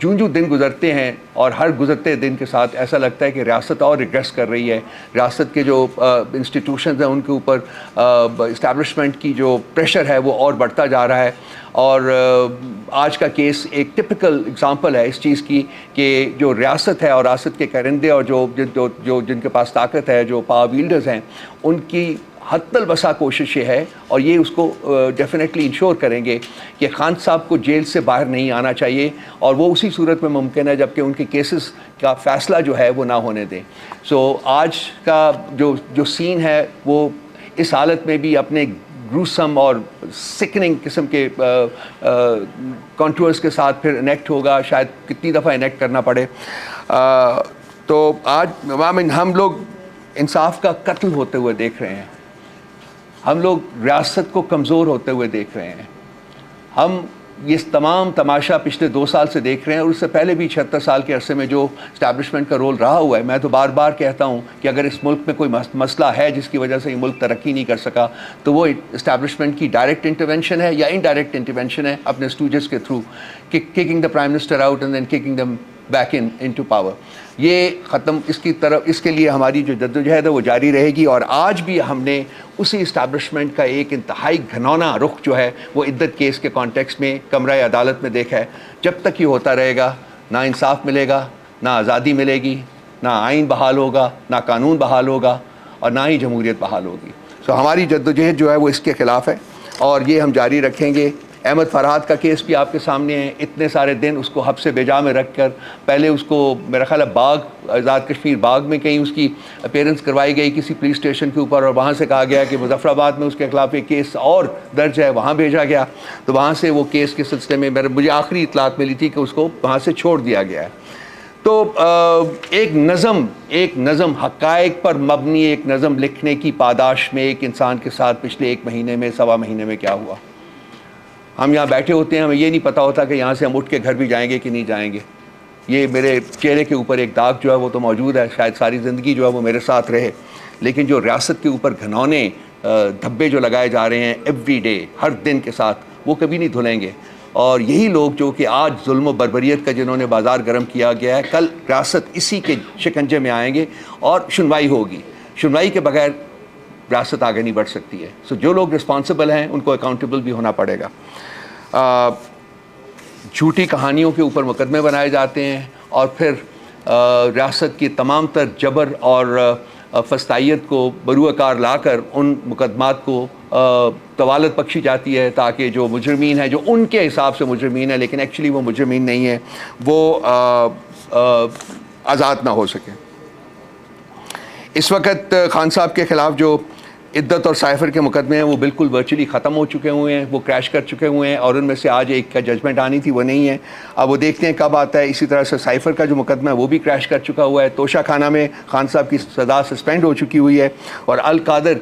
جو دن گزرتے ہیں اور ہر گزرتے دن کے ساتھ ایسا لگتا ہے کہ ریاست اور ریگریس کر رہی ہے. ریاست کے جو انسٹیٹیوشنز ہیں ان کے اوپر اسٹیبلشمنٹ کی جو پریشر ہے وہ اور بڑھتا جا رہا ہے. اور آج کا کیس ایک ٹپیکل اگزامپل ہے اس چیز کی کہ جو ریاست ہے اور ریاست کے کرندے اور جو جن کے پاس طاقت ہے, جو پاور ویلڈرز ہیں, ان کی حد الوسع کوشش یہ ہے اور یہ اس کو ڈیفینیٹلی انشور کریں گے کہ خان صاحب کو جیل سے باہر نہیں آنا چاہیے, اور وہ اسی صورت میں ممکن ہے جبکہ ان کے کیسز کا فیصلہ جو ہے وہ نہ ہونے دیں. سو آج کا جو سین ہے وہ اس حالت میں بھی اپنے گروسم اور سکننگ قسم کے کنٹرولز کے ساتھ پھر انیکٹ ہوگا, شاید کتنی دفعہ انیکٹ کرنا پڑے. تو آج ہم لوگ انصاف کا قتل ہوتے ہوئے دیکھ رہے ہیں, ہم لوگ ریاست کو کمزور ہوتے ہوئے دیکھ رہے ہیں, ہم یہ تمام تماشا پچھلے 2 سال سے دیکھ رہے ہیں, اور اس سے پہلے بھی 76 سال کے عرصے میں جو اسٹیبلشمنٹ کا رول رہا ہوا ہے. میں تو بار بار کہتا ہوں کہ اگر اس ملک میں کوئی مسئلہ ہے جس کی وجہ سے یہ ملک ترقی نہیں کر سکا تو وہ اسٹیبلشمنٹ کی ڈائریکٹ انٹرونشن ہے یا انڈائریکٹ انٹرونشن ہے اپنے اسٹوجز کے through, kicking the prime minister out and then kicking them back into power. یہ ختم, اس کے لیے ہماری جو جدوجہد ہے وہ جاری رہے گی. اور آج بھی ہم نے اسی اسٹیبلشمنٹ کا ایک انتہائی گھنونا رخ جو ہے وہ عدت کیس کے کانٹیکس میں کمرہ عدالت میں دیکھا ہے. جب تک یہ ہوتا رہے گا نہ انصاف ملے گا, نہ آزادی ملے گی, نہ آئین بحال ہوگا, نہ قانون بحال ہوگا, اور نہ ہی جمہوریت بحال ہوگی. سو ہماری جدوجہد جو ہے وہ اس کے خلاف ہے اور یہ ہم جاری رکھیں گے. احمد فرحات کا کیس بھی آپ کے سامنے ہے. اتنے سارے دن اس کو حبس بجا میں رکھ کر, پہلے اس کو میرا خیال ہے باغ, آزاد کشمیر باغ میں کہیں اس کی اپیرنس کروائی گئی کسی پولیس اسٹیشن کے اوپر, اور وہاں سے کہا گیا کہ مظفر آباد میں اس کے خلاف ایک کیس اور درج ہے, وہاں بھیجا گیا. تو وہاں سے وہ کیس کے سلسلے میں مجھے آخری اطلاعات ملی تھی کہ اس کو وہاں سے چھوڑ دیا گیا ہے. تو ایک نظم حقائق پر مبنی ایک نظم لکھنے کی پاداش میں ایک انسان کے ساتھ پچھلے 1 مہینے میں, 1.25 مہینے میں کیا ہوا. ہم یہاں بیٹھے ہوتے ہیں, ہمیں یہ نہیں پتہ ہوتا کہ یہاں سے ہم اٹھ کے گھر بھی جائیں گے کہ نہیں جائیں گے. یہ میرے چہرے کے اوپر ایک داغ جو ہے وہ تو موجود ہے, شاید ساری زندگی جو ہے وہ میرے ساتھ رہے, لیکن جو ریاست کے اوپر گھنونے دھبے جو لگائے جا رہے ہیں ایوری ڈے, ہر دن کے ساتھ, وہ کبھی نہیں دھلیں گے. اور یہی لوگ جو کہ آج ظلم و بربریت کا جنہوں نے بازار گرم کیا گیا ہے, کل ریاست اسی کے شکنجے میں آئیں گے اور سنوائی ہوگی. سنوائی کے بغیر ریاست آگے نہیں بڑھ سکتی ہے. سو جو لوگ رسپانسبل ہیں ان کو اکاؤنٹیبل بھی ہونا پڑے گا. جھوٹی کہانیوں کے اوپر مقدمے بنائے جاتے ہیں اور پھر ریاست کی تمام تر جبر اور فسطائیت کو بروئے کار لا کر ان مقدمات کو طوالت بخشی جاتی ہے تاکہ جو مجرمین ہیں, جو ان کے حساب سے مجرمین ہیں لیکن ایکچولی وہ مجرمین نہیں ہیں, وہ آزاد نہ ہو سکیں. اس وقت خان صاحب کے خلاف جو عدت اور سائفر کے مقدمے ہیں وہ بالکل ورچولی ختم ہو چکے ہوئے ہیں, وہ کریش کر چکے ہوئے ہیں, اور ان میں سے آج ایک کا ججمنٹ آنی تھی وہ نہیں ہے. اب وہ دیکھتے ہیں کب آتا ہے. اسی طرح سے سائفر کا جو مقدمہ ہے وہ بھی کریش کر چکا ہوا ہے. توشہ خانہ میں خان صاحب کی سزا سسپینڈ ہو چکی ہوئی ہے اور القادر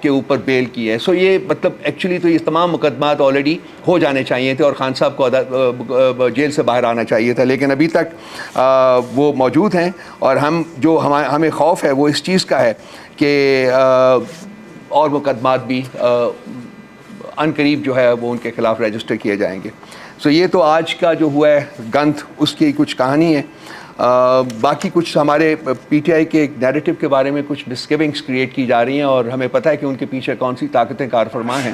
کے اوپر بیل کی ہے. سو یہ مطلب ایکچولی تو یہ تمام مقدمات آلریڈی ہو جانے چاہیے تھے اور خان صاحب کو جیل سے باہر آنا چاہیے تھا, لیکن ابھی تک وہ موجود ہیں. اور ہمیں خوف ہے وہ اس چیز کا ہے کہ اور مقدمات بھی ان قریب جو ہے وہ ان کے خلاف رجسٹر کیے جائیں گے. سو یہ تو آج کا جو ہوا ہے گنت, اس کی کچھ کہانی ہے. باقی کچھ ہمارے پی ٹی آئی کے نیریٹو کے بارے میں کچھ مسگیونگس کریٹ کی جا رہی ہیں اور ہمیں پتہ ہے کہ ان کے پیچھے کون سی طاقتیں کار فرما ہیں.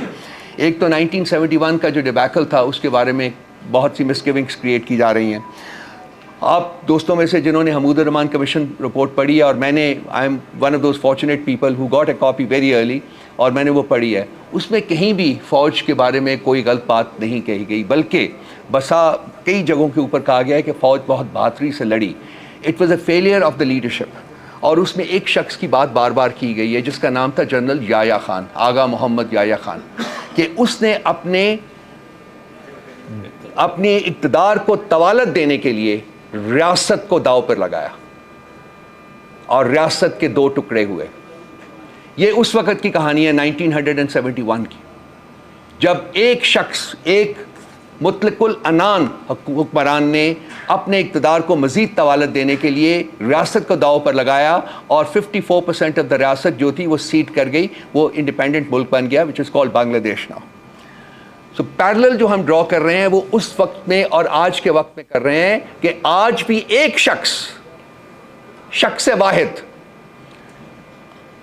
ایک تو 1971 کا جو ڈیبیکل تھا اس کے بارے میں بہت سی مسگیونگس کریٹ کی جا رہی ہیں. آپ دوستوں میں سے جنہوں نے حمود الرحمان کمیشن رپورٹ پڑھی ہے, اور میں نے I am one of those fortunate people who got a copy very early, اور میں نے وہ پڑھی ہے, اس میں کہیں بھی فوج کے بارے میں کوئی غلط بات نہیں کہی گئی, بلکہ کئی جگہوں کے اوپر کہا گیا ہے کہ فوج بہت بہادری سے لڑی. It was a failure of the leadership. اور اس میں ایک شخص کی بات بار بار کی گئی ہے جس کا نام تھا جنرل یحییٰ خان, آغا محمد یحییٰ خان, کہ اس نے اپنے اقتدار کو طوالت دینے کے لیے ریاست کو داؤ پر لگایا اور ریاست کے 2 ٹکڑے ہوئے. یہ اس وقت کی کہانی ہے 1971 کی, جب ایک شخص, ایک مطلق العنان حکمران نے اپنے اقتدار کو مزید طوالت دینے کے لیے ریاست کو داؤ پر لگایا اور 54% آف دا ریاست جو تھی وہ سیٹ کر گئی, وہ انڈیپینڈنٹ ملک بن گیا, وچ از کالڈ بنگلہ دیش ناؤ. سو پیرلل جو ہم ڈرا کر رہے ہیں وہ اس وقت میں اور آج کے وقت میں کر رہے ہیں کہ آج بھی ایک شخص واحد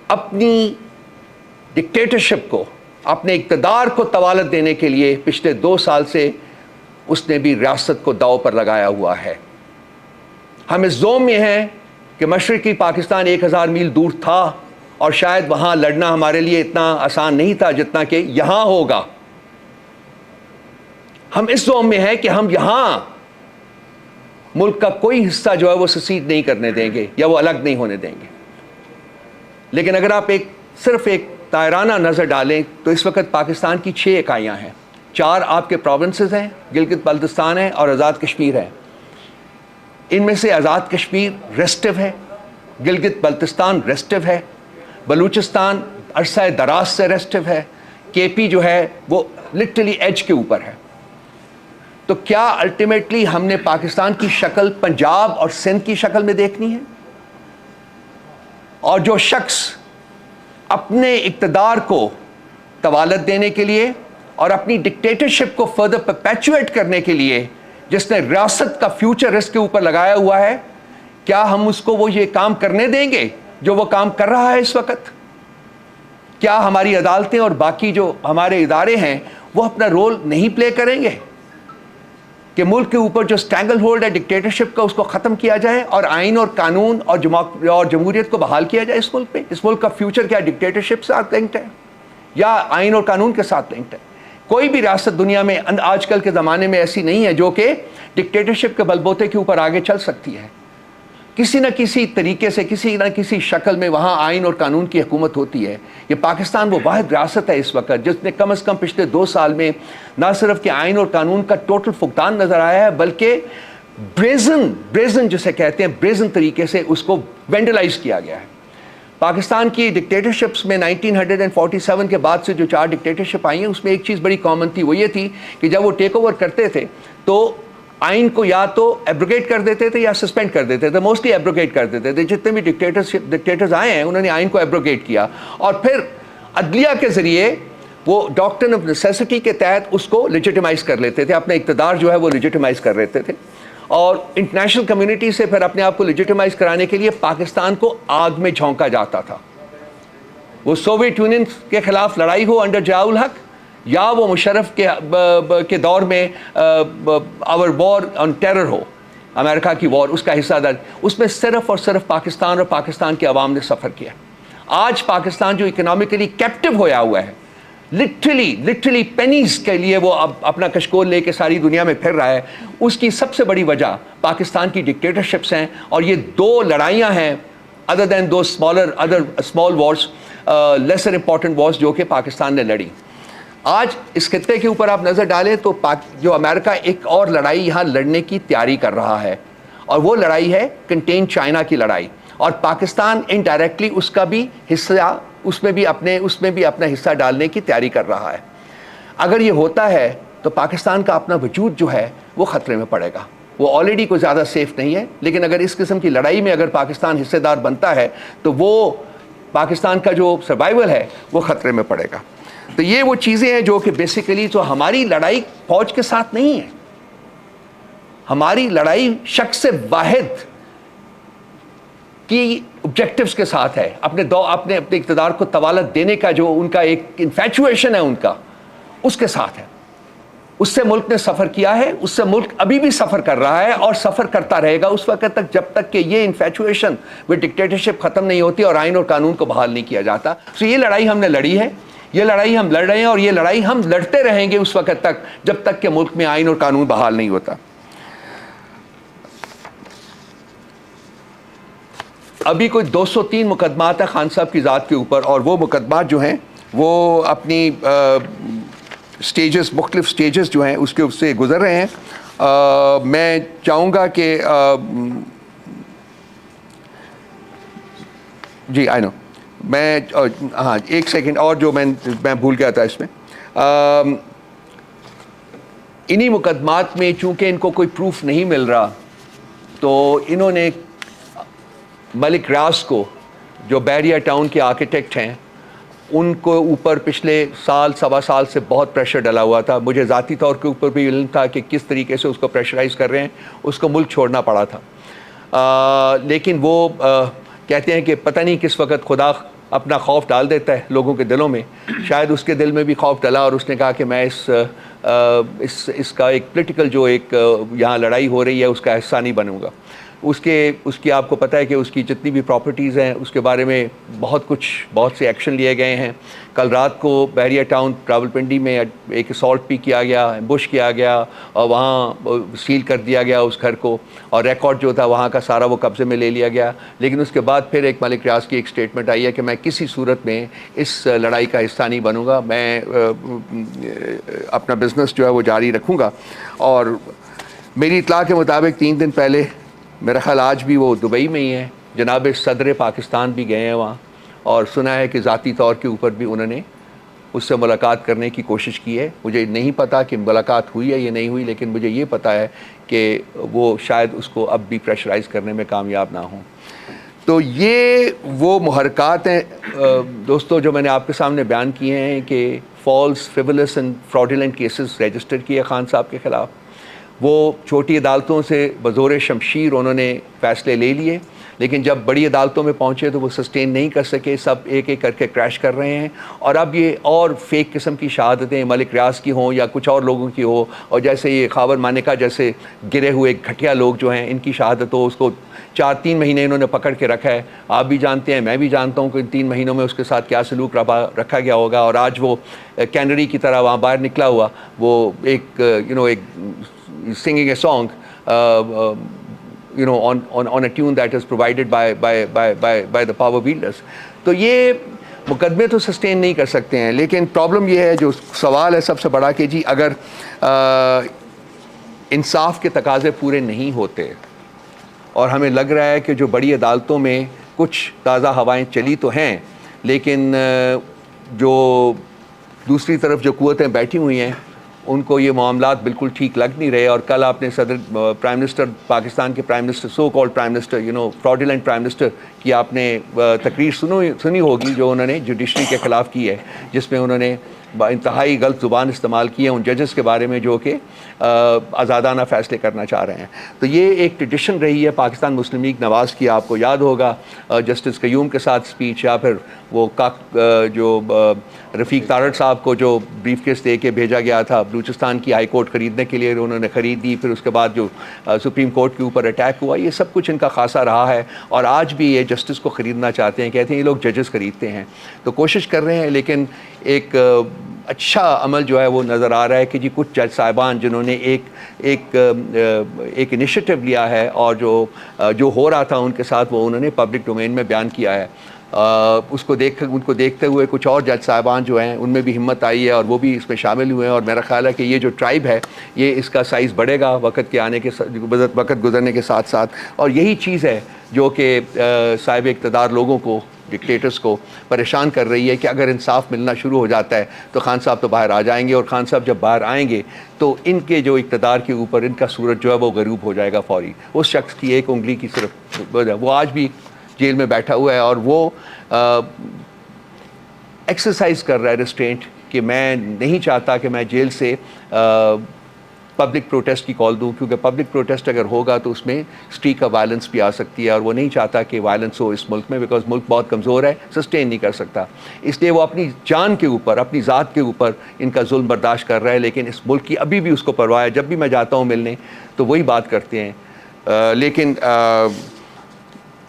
اپنی ڈکٹیٹرشپ کو، اپنے اقتدار کو طوالت دینے کے لیے پچھلے 2 سال سے اس نے بھی ریاست کو داؤ پر لگایا ہوا ہے۔ ہم اس زوم میں ہیں کہ مشرقی پاکستان 1000 میل دور تھا اور شاید وہاں لڑنا ہمارے لیے اتنا آسان نہیں تھا جتنا کہ یہاں ہوگا۔ ہم اس زوم میں ہیں کہ ہم یہاں ملک کا کوئی حصہ جو ہے وہ سیسیڈ نہیں کرنے دیں گے یا وہ الگ نہیں ہونے دیں گے۔ لیکن اگر آپ صرف ایک دائرانہ نظر ڈالیں تو اس وقت پاکستان کی 6 اکائیاں ہیں۔ 4 آپ کے پروونسز ہیں، گلگت بلتستان ہے اور آزاد کشمیر ہے۔ ان میں سے آزاد کشمیر ریسٹو ہے، گلگت بلتستان ریسٹو ہے، بلوچستان عرصہ دراز سے ریسٹو ہے، کے پی جو ہے وہ لٹرلی ایج کے اوپر ہے۔ تو کیا الٹیمیٹلی ہم نے پاکستان کی شکل پنجاب اور سندھ کی شکل میں دیکھنی ہے؟ اور جو شخص اپنے اقتدار کو طوالت دینے کے لیے اور اپنی ڈکٹیٹرشپ کو فردر پرپیچویٹ کرنے کے لیے جس نے ریاست کا فیوچر اس کے اوپر لگایا ہوا ہے، کیا ہم اس کو وہ یہ کام کرنے دیں گے جو وہ کام کر رہا ہے اس وقت؟ کیا ہماری عدالتیں اور باقی جو ہمارے ادارے ہیں وہ اپنا رول نہیں پلے کریں گے کہ ملک کے اوپر جو سٹینگل ہولڈ ہے ڈکٹیٹرشپ کا اس کو ختم کیا جائے اور آئین اور قانون اور جمہوریت کو بحال کیا جائے اس ملک پہ؟ اس ملک کا فیوچر کیا ڈکٹیٹرشپ سے لنکڈ ہے یا آئین اور قانون کے ساتھ لنکڈ ہے؟ کوئی بھی ریاست دنیا میں آج کل کے زمانے میں ایسی نہیں ہے جو کہ ڈکٹیٹرشپ کے بلبوتے کے اوپر آگے چل سکتی ہے۔ کسی نہ کسی طریقے سے، کسی نہ کسی شکل میں وہاں آئین اور قانون کی حکومت ہوتی ہے۔ یہ پاکستان وہ واحد ریاست ہے اس وقت جس نے کم از کم پچھلے 2 سال میں نہ صرف کہ آئین اور قانون کا ٹوٹل فقدان نظر آیا ہے بلکہ بریزن جسے کہتے ہیں بریزن طریقے سے اس کو وینڈلائز کیا گیا ہے۔ پاکستان کی ڈکٹیٹرشپس میں 1947 کے بعد سے جو 4 ڈکٹیٹرشپ آئی ہیں اس میں ایک چیز بڑی کامن تھی، وہ یہ تھی کہ جب وہ ٹیک اوور کرتے تھے تو آئین کو یا تو ایبروگیٹ کر دیتے تھے یا سسپینڈ کر دیتے تھے، موسٹلی ایبروگیٹ کر دیتے تھے۔ جتنے بھی ڈکٹیٹرز آئے ہیں انہوں نے آئین کو ایبروگیٹ کیا اور پھر عدلیہ کے ذریعے وہ ڈاکٹرن آف نیسیسٹی کے تحت اس کو لیجیٹیمائز کر لیتے تھے، اپنا اقتدار جو ہے وہ لیجیٹیمائز کر لیتے تھے اور انٹرنیشنل کمیونٹی سے پھر اپنے آپ کو لیجیٹیمائز کرانے کے لیے پاکستان کو آگ میں جھونکا جاتا تھا۔ وہ سوویت یونین کے خلاف لڑائی ہو انڈر ضیاء الحق یا وہ مشرف کے دور میں آور وار آن ٹیرر ہو، امریکہ کی وار، اس کا حصہ دار، اس میں صرف اور صرف پاکستان اور پاکستان کے عوام نے سفر کیا۔ آج پاکستان جو اکنامکلی کیپٹیو ہویا ہوا ہے، لٹرلی پینیز کے لیے وہ اب اپنا کشکول لے کے ساری دنیا میں پھر رہا ہے، اس کی سب سے بڑی وجہ پاکستان کی ڈکٹیٹرشپس ہیں اور یہ 2 لڑائیاں ہیں ادر دین دو small wars, lesser important wars جو کہ پاکستان نے لڑی۔ آج اس خطے کے اوپر آپ نظر ڈالیں تو جو امریکہ ایک اور لڑائی یہاں لڑنے کی تیاری کر رہا ہے اور وہ لڑائی ہے کنٹین چائنا کی لڑائی، اور پاکستان انڈائریکٹلی اس کا بھی حصہ اس میں بھی اپنا حصہ ڈالنے کی تیاری کر رہا ہے۔ اگر یہ ہوتا ہے تو پاکستان کا اپنا وجود جو ہے وہ خطرے میں پڑے گا۔ وہ آلریڈی کوئی زیادہ سیف نہیں ہے، لیکن اگر اس قسم کی لڑائی میں اگر پاکستان حصے دار بنتا ہے تو وہ پاکستان کا جو سروائیول ہے وہ خطرے میں پڑے گا۔ تو یہ وہ چیزیں ہیں جو کہ بیسیکلی تو ہماری لڑائی فوج کے ساتھ نہیں ہے، ہماری لڑائی شخص واحد کی آبجیکٹیوز کے ساتھ ہے، اپنے اقتدار کو طوالت دینے کا جو ان کا ایک انفیچویشن ہے ان کا، اس کے ساتھ ہے۔ اس سے ملک نے سفر کیا ہے، اس سے ملک ابھی بھی سفر کر رہا ہے اور سفر کرتا رہے گا اس وقت تک جب تک کہ یہ انفیچویشن وہ ڈکٹیٹرشپ ختم نہیں ہوتی اور آئین اور قانون کو بحال نہیں کیا جاتا۔ تو یہ لڑائی ہم نے لڑی ہے، یہ لڑائی ہم لڑ رہے ہیں اور یہ لڑائی ہم لڑتے رہیں گے اس وقت تک جب تک کہ ملک میں آئین اور قانون بحال نہیں ہوتا۔ ابھی کوئی 203 مقدمات ہیں خان صاحب کی ذات کے اوپر، اور وہ مقدمات جو ہیں وہ اپنی مختلف سٹیجز جو ہیں اس کے سے گزر رہے ہیں۔ میں چاہوں گا کہ جی آئی نو میں ہاں ایک سیکنڈ اور جو میں بھول گیا تھا اس میں، انہی مقدمات میں چونکہ ان کو کوئی پروف نہیں مل رہا تو انہوں نے ملک ریاض کو جو بحریہ ٹاؤن کے آرکیٹیکٹ ہیں ان کو اوپر پچھلے سال سوا سال سے بہت پریشر ڈلا ہوا تھا. مجھے ذاتی طور کے اوپر بھی علم تھا کہ کس طریقے سے اس کو پریشرائز کر رہے ہیں, اس کو ملک چھوڑنا پڑا تھا. لیکن وہ کہتے ہیں کہ پتہ نہیں کس وقت خدا اپنا خوف ڈال دیتا ہے لوگوں کے دلوں میں. شاید اس کے دل میں بھی خوف ڈلا اور اس نے کہا کہ میں اس کا ایک پولیٹیکل جو ایک یہاں لڑائی ہو رہی ہے اس کا حصہ نہیں بنوں گا. اس کی آپ کو پتہ ہے کہ اس کی جتنی بھی پراپرٹیز ہیں اس کے بارے میں بہت سے ایکشن لیے گئے ہیں. کل رات کو بحریہ ٹاؤن راولپنڈی میں ایک اسالٹ بھی کیا گیا, ایمبش کیا گیا اور وہاں سیل کر دیا گیا اس گھر کو, اور ریکارڈ جو تھا وہاں کا سارا وہ قبضے میں لے لیا گیا. لیکن اس کے بعد پھر ایک ملک ریاض کی ایک سٹیٹمنٹ آئی ہے کہ میں کسی صورت میں اس لڑائی کا حصہ نہیں بنوں گا, میں اپنا بزنس جو ہے وہ جاری رکھوں گا. اور میری اطلاع کے مطابق 3 دن پہلے, میرا خیال آج بھی وہ دبئی میں ہی ہیں, جناب صدر پاکستان بھی گئے ہیں وہاں, اور سنا ہے کہ ذاتی طور کے اوپر بھی انہوں نے اس سے ملاقات کرنے کی کوشش کی ہے. مجھے نہیں پتا کہ ملاقات ہوئی ہے یا نہیں ہوئی, لیکن مجھے یہ پتا ہے کہ وہ شاید اس کو اب بھی پریشرائز کرنے میں کامیاب نہ ہوں. تو یہ وہ محرکات ہیں دوستو جو میں نے آپ کے سامنے بیان کیے ہیں کہ false, frivolous and fraudulent cases register کیے خان صاحب کے خلاف. وہ چھوٹی عدالتوں سے بزور شمشیر انہوں نے فیصلے لے لیے, لیکن جب بڑی عدالتوں میں پہنچے تو وہ سسٹین نہیں کر سکے, سب ایک ایک کر کے کریش کر رہے ہیں. اور اب یہ اور فیک قسم کی شہادتیں ملک ریاض کی ہوں یا کچھ اور لوگوں کی ہو, اور جیسے یہ خاور مانیکا جیسے گرے ہوئے گھٹیا لوگ جو ہیں ان کی شہادت ہو, اس کو 4-3 مہینے انہوں نے پکڑ کے رکھا ہے. آپ بھی جانتے ہیں, میں بھی جانتا ہوں کہ ان 3 مہینوں میں اس کے ساتھ کیا سلوک رکھا گیا ہوگا. اور آج وہ کینری کی طرح وہاں باہر نکلا ہوا, وہ ایک ایک singing a song on a tune that is provided by the power wielders. تو یہ مقدمے تو سسٹین نہیں کر سکتے ہیں. لیکن پرابلم یہ ہے, جو سوال ہے سب سے بڑا, کہ جی اگر انصاف کے تقاضے پورے نہیں ہوتے, اور ہمیں لگ رہا ہے کہ جو بڑی عدالتوں میں کچھ تازہ ہوائیں چلی تو ہیں, لیکن جو دوسری طرف جو قوتیں بیٹھی ہوئی ہیں ان کو یہ معاملات بالکل ٹھیک لگ نہیں رہے. اور کل آپ نے پرائم منسٹر پاکستان کے prime minister, so called prime minister, fraudulent prime minister کی آپ نے تقریر سنی ہوگی جو انہوں نے جوڈیشری کے خلاف کی ہے, جس میں انہوں نے انتہائی غلط زبان استعمال کی ہے ان ججز کے بارے میں جو کہ آزادانہ فیصلے کرنا چاہ رہے ہیں. تو یہ ایک ٹریڈیشن رہی ہے پاکستان مسلم لیگ نواز کی. آپ کو یاد ہوگا جسٹس قیوم کے ساتھ سپیچ, یا پھر وہ جو رفیق تارڑ صاحب کو جو بریف کیس دے کے بھیجا گیا تھا بلوچستان کی ہائی کورٹ خریدنے کے لیے, انہوں نے خرید دی, پھر اس کے بعد جو سپریم کورٹ کے اوپر اٹیک ہوا, یہ سب کچھ ان کا خاصا رہا ہے. اور آج بھی یہ جسٹس کو خریدنا چاہتے ہیں, کہتے ہیں یہ لوگ ججز خریدتے ہیں. تو کوشش کر رہے ہیں, لیکن ایک اچھا عمل جو ہے وہ نظر آ رہا ہے کہ جی کچھ جج صاحبان جنہوں نے ایک انیشیٹو لیا ہے, اور جو ہو رہا تھا ان کے ساتھ وہ انہوں نے پبلک ڈومین میں بیان کیا ہے. ان کو دیکھتے ہوئے کچھ اور جج صاحبان جو ہیں ان میں بھی ہمت آئی ہے, اور وہ بھی اس میں شامل ہوئے ہیں. اور میرا خیال ہے کہ یہ جو ٹرائب ہے یہ اس کا سائز بڑھے گا وقت گزرنے کے ساتھ ساتھ. اور یہی چیز ہے جو کہ صاحب اقتدار لوگوں کو, ڈکٹیٹرز کو پریشان کر رہی ہے, کہ اگر انصاف ملنا شروع ہو جاتا ہے تو خان صاحب تو باہر آ جائیں گے, اور خان صاحب جب باہر آئیں گے تو ان کے جو اقتدار کے اوپر ان کا سورج جو ہے وہ غروب ہو جائے گا فوری. اس شخص کی ایک انگلی کی صرف, وہ آج بھی جیل میں بیٹھا ہوا ہے, اور وہ ایکسرسائز کر رہا ہے ریسٹرینٹ, کہ میں نہیں چاہتا کہ میں جیل سے پبلک پروٹیسٹ کی کال دوں, کیونکہ پبلک پروٹیسٹ اگر ہوگا تو اس میں اسٹریک آف وائلنس بھی آ سکتی ہے, اور وہ نہیں چاہتا کہ وائلنس ہو اس ملک میں, بیکاز ملک بہت کمزور ہے, سسٹین نہیں کر سکتا. اس لیے وہ اپنی جان کے اوپر, اپنی ذات کے اوپر ان کا ظلم برداشت کر رہا ہے. لیکن اس ملک کی ابھی بھی اس کو پرواہ ہے. جب بھی میں جاتا ہوں ملنے تو وہی بات کرتے ہیں. لیکن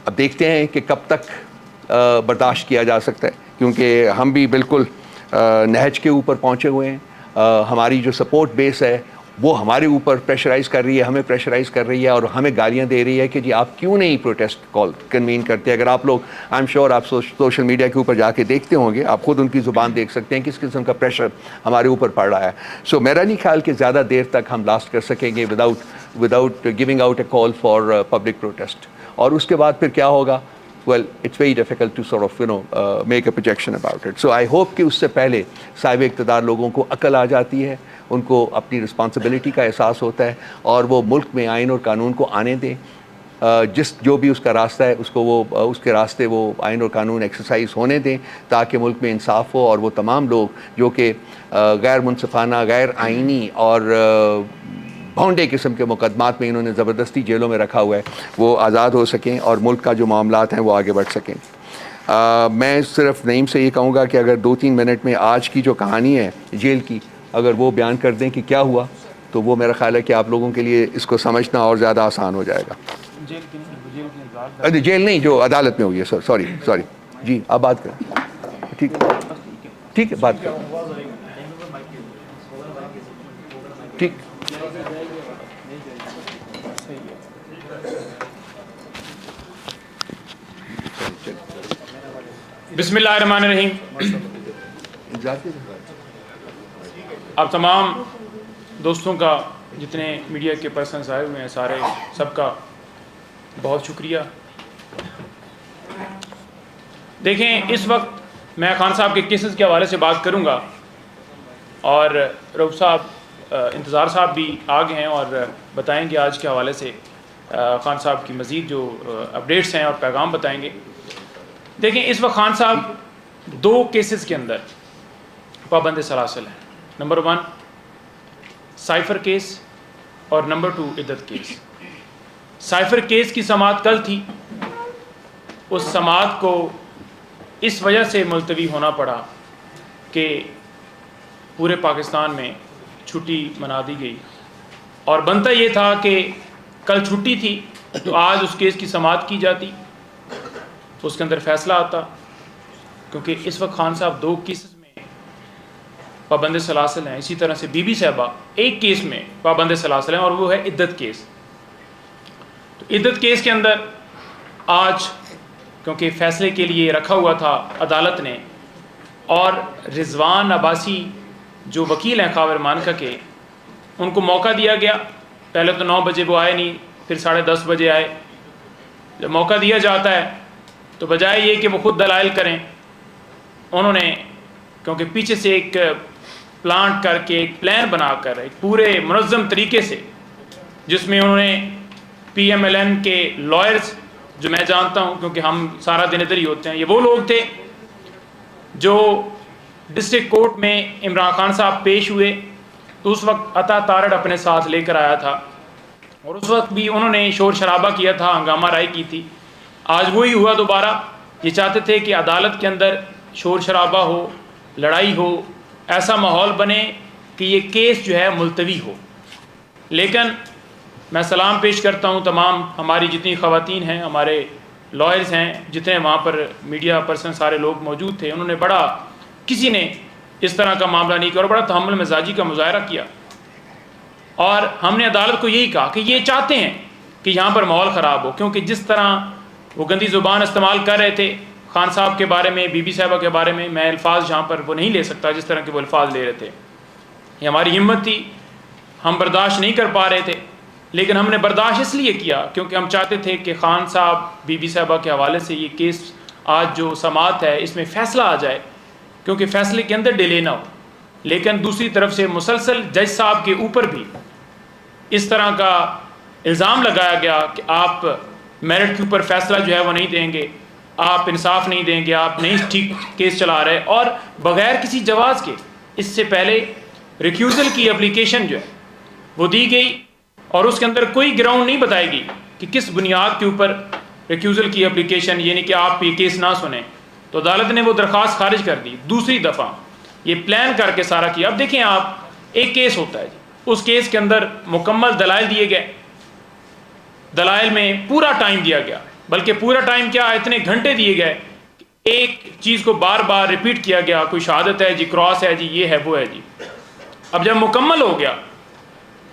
اب دیکھتے ہیں کہ کب تک برداشت کیا جا سکتا ہے, کیونکہ ہم بھی بالکل نہج کے اوپر پہنچے ہوئے ہیں. ہماری جو سپورٹ بیس ہے وہ ہمارے اوپر پریشرائز کر رہی ہے, ہمیں پریشرائز کر رہی ہے, اور ہمیں گالیاں دے رہی ہے کہ جی آپ کیوں نہیں پروٹیسٹ کال کنوین کرتے. اگر آپ لوگ, آئی ایم شیور آپ سوشل میڈیا کے اوپر جا کے دیکھتے ہوں گے, آپ خود ان کی زبان دیکھ سکتے ہیں کس قسم کا پریشر ہمارے اوپر پڑ رہا ہے. سو میرا نہیں خیال کہ زیادہ دیر تک ہم لاسٹ کر سکیں گے without giving out a call for public protest. اور اس کے بعد پھر کیا ہوگا, well it's very difficult to sort of make a projection about it. So I hope کہ اس سے پہلے صاحب اقتدار لوگوں کو عقل آ جاتی ہے, ان کو اپنی رسپانسبلٹی کا احساس ہوتا ہے, اور وہ ملک میں آئین اور قانون کو آنے دیں. جس جو بھی اس کا راستہ ہے اس کو وہ اس کے راستے وہ آئین اور قانون ایکسرسائز ہونے دیں تاکہ ملک میں انصاف ہو، اور وہ تمام لوگ جو کہ غیر منصفانہ، غیر آئینی اور بھونڈے قسم کے مقدمات میں انہوں نے زبردستی جیلوں میں رکھا ہوا ہے وہ آزاد ہو سکیں اور ملک کا جو معاملات ہیں وہ آگے بڑھ سکیں۔ میں صرف نعیم سے یہ کہوں گا کہ اگر 2-3 منٹ میں آج کی جو کہانی ہے جیل کی اگر وہ بیان کر دیں کہ کیا ہوا تو وہ میرا خیال ہے کہ آپ لوگوں کے لیے اس کو سمجھنا اور زیادہ آسان ہو جائے گا۔ جیل نہیں، جو عدالت میں ہوئی ہے، سوری جی آپ بات کریں، ٹھیک ہے بات کریں، ٹھیک۔ بسم اللہ الرحمن الرحیم۔ آپ تمام دوستوں کا، جتنے میڈیا کے پرسنز آئے ہوئے ہیں، سارے سب کا بہت شکریہ۔ دیکھیں، اس وقت میں خان صاحب کے کیسز کے حوالے سے بات کروں گا، اور رؤوف صاحب، انتظار صاحب بھی آگے ہیں اور بتائیں گے آج کے حوالے سے خان صاحب کی مزید جو اپڈیٹس ہیں اور پیغام بتائیں گے۔ دیکھیں، اس وقت خان صاحب 2 کیسز کے اندر پابند سلاسل ہیں۔ نمبر 1 سائفر کیس اور نمبر 2 عدت کیس۔ سائفر کیس کی سماعت کل تھی، اس سماعت کو اس وجہ سے ملتوی ہونا پڑا کہ پورے پاکستان میں چھٹی منا دی گئی، اور بنتا یہ تھا کہ کل چھٹی تھی تو آج اس کیس کی سماعت کی جاتی، اس کے اندر فیصلہ آتا، کیونکہ اس وقت خان صاحب 2 کیسز میں پابند سلاسل ہیں۔ اسی طرح سے بی بی صاحبہ 1 کیس میں پابند سلاسل ہیں، اور وہ ہے عدت کیس۔ تو عدت کیس کے اندر آج کیونکہ فیصلے کے لیے رکھا ہوا تھا عدالت نے، اور رضوان عباسی جو وکیل ہیں خاور مانکا کے، ان کو موقع دیا گیا۔ پہلے تو 9 بجے وہ آئے نہیں، پھر 10:30 بجے آئے۔ جب موقع دیا جاتا ہے تو بجائے یہ کہ وہ خود دلائل کریں، انہوں نے کیونکہ پیچھے سے ایک پلانٹ کر کے، ایک پلان بنا کر، ایک پورے منظم طریقے سے، جس میں انہوں نے پی ایم ایل این کے لائرز، جو میں جانتا ہوں کیونکہ ہم سارا دن ادھر ہی ہوتے ہیں، یہ وہ لوگ تھے جو ڈسٹرکٹ کورٹ میں عمران خان صاحب پیش ہوئے تو اس وقت عطا تارڑ اپنے ساتھ لے کر آیا تھا، اور اس وقت بھی انہوں نے شور شرابہ کیا تھا، ہنگامہ رائی کی تھی۔ آج وہی ہوا دوبارہ، یہ چاہتے تھے کہ عدالت کے اندر شور شرابہ ہو، لڑائی ہو، ایسا ماحول بنے کہ یہ کیس جو ہے ملتوی ہو۔ لیکن میں سلام پیش کرتا ہوں تمام ہماری جتنی خواتین ہیں، ہمارے لائرز ہیں، جتنے وہاں پر میڈیا پرسن سارے لوگ موجود تھے، انہوں نے بڑا، کسی نے اس طرح کا معاملہ نہیں کیا اور بڑا تحمل مزاجی کا مظاہرہ کیا، اور ہم نے عدالت کو یہی کہا کہ یہ چاہتے ہیں کہ یہاں پر ماحول خراب ہو، کیونکہ جس طرح وہ گندی زبان استعمال کر رہے تھے خان صاحب کے بارے میں، بی بی صاحبہ کے بارے میں الفاظ یہاں پر وہ نہیں لے سکتا جس طرح کے وہ الفاظ لے رہے تھے۔ یہ ہماری ہمت تھی، ہم برداشت نہیں کر پا رہے تھے، لیکن ہم نے برداشت اس لیے کیا کیونکہ ہم چاہتے تھے کہ خان صاحب، بی بی صاحبہ کے حوالے سے یہ کیس آج جو سماعت ہے اس میں فیصلہ آ جائے، کیونکہ فیصلے کے اندر ڈیلے نہ ہو۔ لیکن دوسری طرف سے مسلسل جج صاحب کے اوپر بھی اس طرح کا الزام لگایا گیا کہ آپ میرٹ کے اوپر فیصلہ جو ہے وہ نہیں دیں گے، آپ انصاف نہیں دیں گے، آپ نہیں ٹھیک کیس چلا رہے، اور بغیر کسی جواز کے اس سے پہلے ریکیوزل کی اپلیکیشن جو ہے وہ دی گئی، اور اس کے اندر کوئی گراؤنڈ نہیں بتائی گئی کہ کس بنیاد کے اوپر ریکیوزل کی اپلیکیشن، یعنی کہ آپ یہ کیس نہ سنیں، تو عدالت نے وہ درخواست خارج کر دی۔ دوسری دفعہ یہ پلان کر کے سارا کیا۔ اب دیکھیں آپ، ایک کیس ہوتا ہے جی، اس کیس کے اندر مکمل دلائل دیے گئے، دلائل میں پورا ٹائم دیا گیا، بلکہ پورا ٹائم کیا، اتنے گھنٹے دیے گئے، ایک چیز کو بار بار ریپیٹ کیا گیا، کوئی شہادت ہے جی، کراس ہے جی، یہ ہے وہ ہے جی۔ اب جب مکمل ہو گیا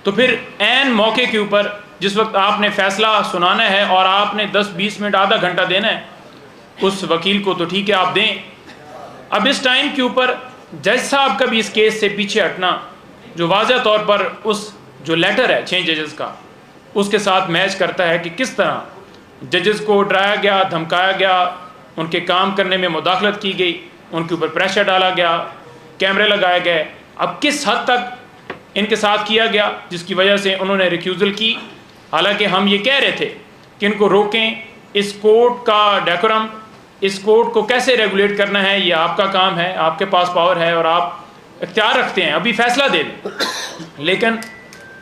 تو پھر عین موقع کے اوپر جس وقت آپ نے فیصلہ سنانا ہے اور آپ نے 10-20 منٹ آدھا گھنٹہ دینا ہے اس وکیل کو، تو ٹھیک ہے آپ دیں۔ اب اس ٹائم کے اوپر جج صاحب کا بھی اس کیس سے پیچھے ہٹنا، جو واضح طور پر اس جو لیٹر ہے 6 ججز کا، اس کے ساتھ میچ کرتا ہے کہ کس طرح ججز کو ڈرایا گیا، دھمکایا گیا، ان کے کام کرنے میں مداخلت کی گئی، ان کے اوپر پریشر ڈالا گیا، کیمرے لگائے گئے۔ اب کس حد تک ان کے ساتھ کیا گیا جس کی وجہ سے انہوں نے ریکیوزل کی، حالانکہ ہم یہ کہہ رہے تھے کہ ان کو روکیں. اس کورٹ کا ڈیکورم, اس کورٹ کو کیسے ریگولیٹ کرنا ہے, یہ آپ کا کام ہے, آپ کے پاس پاور ہے اور آپ اختیار رکھتے ہیں, ابھی فیصلہ دے دیں. لیکن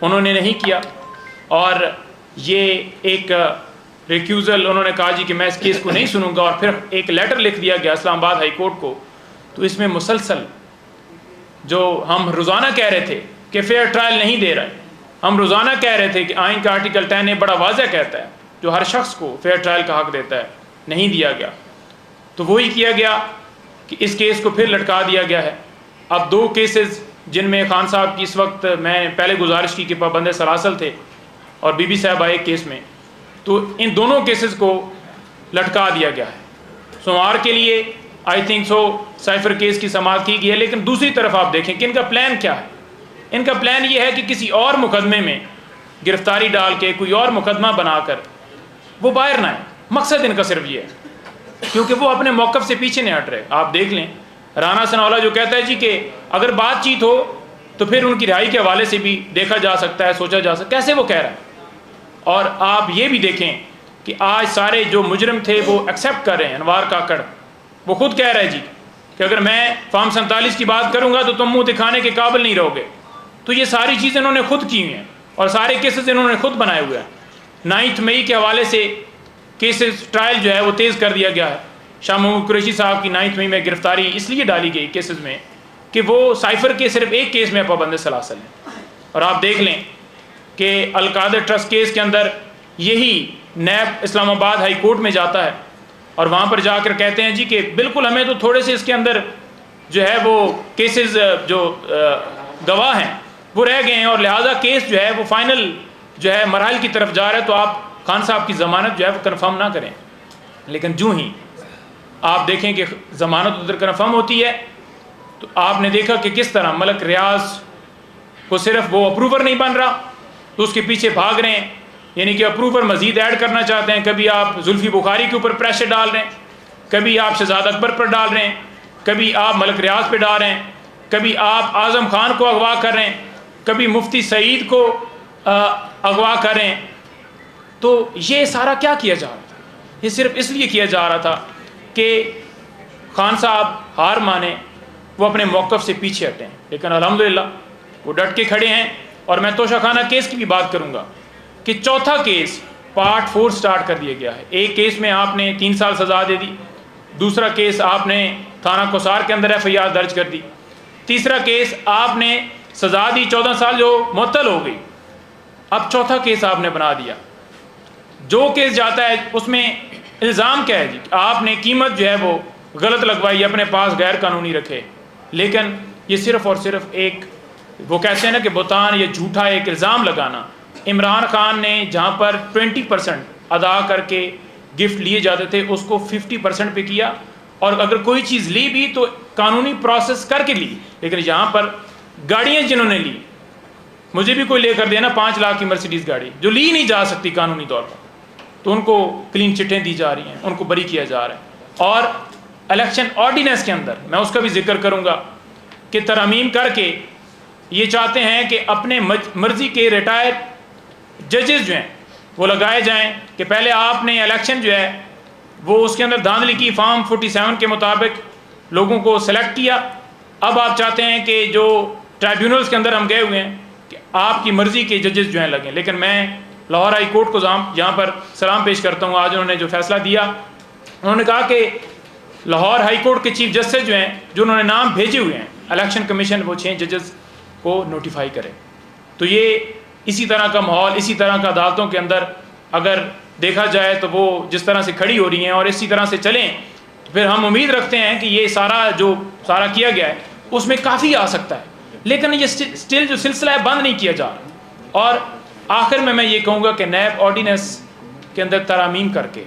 انہوں نے نہیں کیا, اور یہ ایک ریکیوزل, انہوں نے کہا جی کہ میں اس کیس کو نہیں سنوں گا, اور پھر ایک لیٹر لکھ دیا گیا اسلام آباد ہائی کورٹ کو. تو اس میں مسلسل جو ہم روزانہ کہہ رہے تھے کہ فیئر ٹرائل نہیں دے رہے, ہم روزانہ کہہ رہے تھے کہ آئین کا آرٹیکل 10 بڑا واضح کہتا ہے جو ہر شخص کو فیئر ٹرائل کا حق دیتا ہے, نہیں دیا گیا. تو وہی کیا گیا کہ اس کیس کو پھر لٹکا دیا گیا ہے. اب 2 کیسز جن میں خان صاحب کی اس وقت میں پہلے گزارش کی کہ پابند سلاسل تھے, اور بی بی صاحب آئے کیس میں, تو ان دونوں کیسز کو لٹکا دیا گیا ہے. سوموار کے لیے I think so cipher case کی سماعت کی گئی ہے. لیکن دوسری طرف آپ دیکھیں کہ ان کا پلان کیا ہے. ان کا پلان یہ ہے کہ کسی اور مقدمے میں گرفتاری ڈال کے کوئی اور مقدمہ بنا کر وہ باہر نہ آئے. مقصد ان کا صرف یہ ہے, کیونکہ وہ اپنے موقف سے پیچھے نہیں ہٹ رہے. آپ دیکھ لیں رانا ثناءاللہ جو کہتا ہے جی کہ اگر بات چیت ہو تو پھر ان کی رہائی کے حوالے سے بھی دیکھا جا سکتا ہے, سوچا جا سکتا ہے, کیسے وہ کہہ رہا ہے. اور آپ یہ بھی دیکھیں کہ آج سارے جو مجرم تھے وہ ایکسیپٹ کر رہے ہیں. انوار کاکڑ وہ خود کہہ رہا ہے جی کہ اگر میں فارم 47 کی بات کروں گا تو تم منہ دکھانے کے قابل نہیں رہو گے. تو یہ ساری چیزیں انہوں نے خود کی ہوئی ہیں, اور سارے کیسز انہوں نے خود بنائے ہوئے ہیں. 9 مئی کے حوالے سے کیسز ٹرائل جو ہے وہ تیز کر دیا گیا ہے. شاہ محمود قریشی صاحب کی 9 مئی میں گرفتاری اس لیے ڈالی گئی کیسز میں کہ وہ سائفر کے صرف ایک کیس میں پابند سلاسل ہیں. اور آپ دیکھ لیں کہ القادر ٹرسٹ کیس کے اندر یہی نیب اسلام آباد ہائی کورٹ میں جاتا ہے, اور وہاں پر جا کر کہتے ہیں جی کہ بالکل ہمیں تو تھوڑے سے اس کے اندر جو ہے وہ کیسز جو گواہ ہیں وہ رہ گئے ہیں, اور لہٰذا کیس جو ہے وہ فائنل جو ہے مراحل کی طرف جا رہا ہے, تو آپ خان صاحب کی ضمانت جو ہے وہ کنفرم نہ کریں. لیکن جو ہی آپ دیکھیں کہ ضمانت ادھر کنفرم ہوتی ہے تو آپ نے دیکھا کہ کس طرح ملک ریاض کو صرف وہ اپروور نہیں بن رہا تو اس کے پیچھے بھاگ رہے ہیں, یعنی کہ اپروور مزید ایڈ کرنا چاہتے ہیں. کبھی آپ زلفی بخاری کے اوپر پریشر ڈال رہے ہیں, کبھی آپ شہزاد اکبر پر ڈال رہے ہیں, کبھی آپ ملک ریاض پہ ڈال رہے ہیں, کبھی آپ اعظم خان کو اغوا کر رہے ہیں, کبھی مفتی سعید کو اغوا کر رہے ہیں. تو یہ سارا کیا کیا جا رہا تھا؟ یہ صرف اس لیے کیا جا رہا تھا کہ خان صاحب ہار مانے, وہ اپنے موقف سے پیچھے ہٹیں. لیکن الحمدللہ وہ ڈٹ کے کھڑے ہیں. اور میں توشہ خانہ کیس کی بھی بات کروں گا کہ چوتھا کیس پارٹ 4 سٹارٹ کر دیا گیا ہے. ایک کیس میں آپ نے 3 سال سزا دے دی, دوسرا کیس آپ نے تھانہ کوسار کے اندر FIR درج کر دی, تیسرا کیس آپ نے سزا دی 14 سال جو معطل ہو گئی. اب چوتھا کیس آپ نے بنا دیا. جو کیس جاتا ہے اس میں الزام کیا ہے جی, آپ نے قیمت جو ہے وہ غلط لگوائی, اپنے پاس غیر قانونی رکھے. لیکن یہ صرف اور صرف ایک وہ کہتے ہیں نا کہ بہتان, یہ جھوٹا ایک الزام لگانا. عمران خان نے جہاں پر 20% ادا کر کے گفٹ لیے جاتے تھے اس کو 50% پہ کیا, اور اگر کوئی چیز لی بھی تو قانونی پروسیس کر کے لی. لیکن یہاں پر گاڑیاں جنہوں نے لی, مجھے بھی کوئی لے کر دینا 5 لاکھ کی مرسیڈیز گاڑی جو لی نہیں جا سکتی قانونی طور پر, تو ان کو کلین چٹیں دی جا رہی ہیں, ان کو بری کیا جا رہا ہے. اور الیکشن آرڈیننس کے اندر میں اس کا بھی ذکر کروں گا کہ ترامیم کر کے یہ چاہتے ہیں کہ اپنے مرضی کے ریٹائر ججز جو ہیں وہ لگائے جائیں, کہ پہلے آپ نے الیکشن جو ہے وہ اس کے اندر دھاندلی کی, فارم 47 کے مطابق لوگوں کو سلیکٹ کیا. اب آپ چاہتے ہیں کہ جو ٹرائیبیونلز کے اندر ہم گئے ہوئے ہیں کہ آپ کی مرضی کے ججز جو ہیں لگیں. لیکن میں لاہور ہائی کورٹ کو یہاں پر سلام پیش کرتا ہوں. آج انہوں نے جو فیصلہ دیا, انہوں نے کہا کہ لاہور ہائی کورٹ کے چیف جسٹس جو ہیں, جو انہوں نے نام بھیجے ہوئے ہیں, الیکشن کمیشن وہ 6 ججز کو نوٹیفائی کرے. تو یہ اسی طرح کا ماحول, اسی طرح کا عدالتوں کے اندر اگر دیکھا جائے تو وہ جس طرح سے کھڑی ہو رہی ہیں اور اسی طرح سے چلیں, تو پھر ہم امید رکھتے ہیں کہ یہ سارا کیا گیا ہے اس میں کافی آ سکتا ہے. لیکن یہ سٹل جو سلسلہ ہے بند نہیں کیا جا رہا. اور آخر میں یہ کہوں گا کہ نیب آرڈیننس کے اندر ترامیم کر کے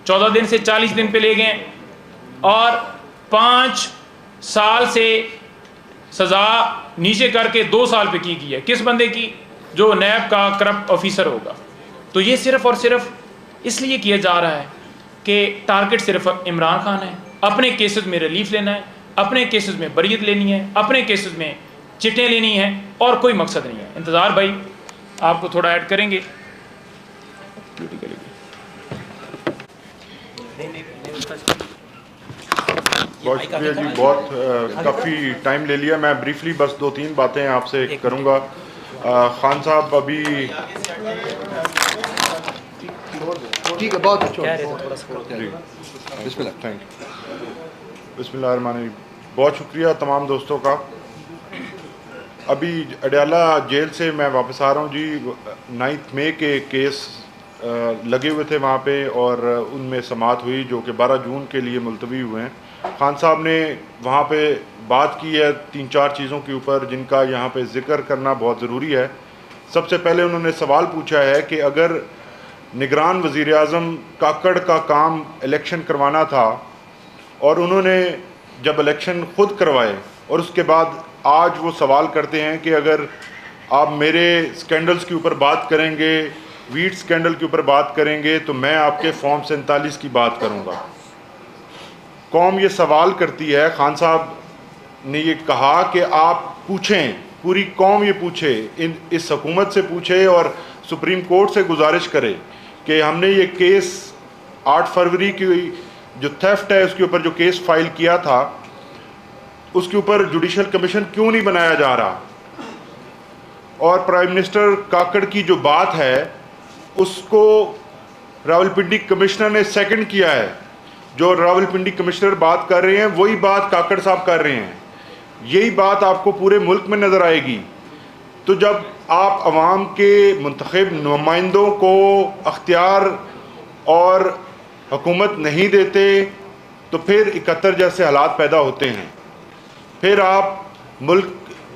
14 دن سے 40 دن پہ لے گئے, اور 5 سال سے سزا نیچے کر کے 2 سال پہ کی گئی ہے. کس بندے کی؟ جو نیب کا کرپٹ آفیسر ہوگا. تو یہ صرف اور صرف اس لیے کیا جا رہا ہے کہ ٹارگٹ صرف عمران خان ہے, اپنے کیسز میں ریلیف لینا ہے, اپنے کیسز میں بریت لینی ہے, اپنے کیسز میں چٹیں لینی ہیں, اور کوئی مقصد نہیں ہے. انتظار بھائی آپ کو تھوڑا ایڈ کریں گے. بہت شکریہ جی، بہت کافی ٹائم لے لیا. میں بریفلی بس 2-3 باتیں آپ سے کروں گا. خان صاحب ابھی ٹھیک ہے، بہت اچھا. جی بسم اللہ. Thank you. بسم اللہ الرحمن الرحیم. بہت شکریہ تمام دوستوں کا. ابھی اڈیالہ جیل سے میں واپس آ رہا ہوں جی. 9 مئی کے کیس لگے ہوئے تھے وہاں پہ اور ان میں سماعت ہوئی جو کہ 12 جون کے لیے ملتوی ہوئے ہیں. خان صاحب نے وہاں پہ بات کی ہے 3-4 چیزوں کے اوپر جن کا یہاں پہ ذکر کرنا بہت ضروری ہے. سب سے پہلے انہوں نے سوال پوچھا ہے کہ اگر نگران وزیر اعظم کاکڑ کا کام الیکشن کروانا تھا اور انہوں نے جب الیکشن خود کروائے اور اس کے بعد آج وہ سوال کرتے ہیں کہ اگر آپ میرے سکینڈلز کے اوپر بات کریں گے، ویٹ سکینڈل کے اوپر بات کریں گے تو میں آپ کے فارم 47 کی بات کروں گا. قوم یہ سوال کرتی ہے. خان صاحب نے یہ کہا کہ آپ پوچھیں، پوری قوم یہ پوچھے، اس حکومت سے پوچھے اور سپریم کورٹ سے گزارش کرے کہ ہم نے یہ کیس 8 فروری کی جو تھیفٹ ہے اس کے اوپر جو کیس فائل کیا تھا اس کے اوپر جوڈیشل کمیشن کیوں نہیں بنایا جا رہا. اور پرائم منسٹر کاکڑ کی جو بات ہے اس کو راولپنڈی کمشنر نے سیکنڈ کیا ہے. جو راولپنڈی کمشنر بات کر رہے ہیں وہی بات کاکڑ صاحب کر رہے ہیں. یہی بات آپ کو پورے ملک میں نظر آئے گی. تو جب آپ عوام کے منتخب نمائندوں کو اختیار اور حکومت نہیں دیتے تو پھر 71 جیسے حالات پیدا ہوتے ہیں. پھر آپ ملک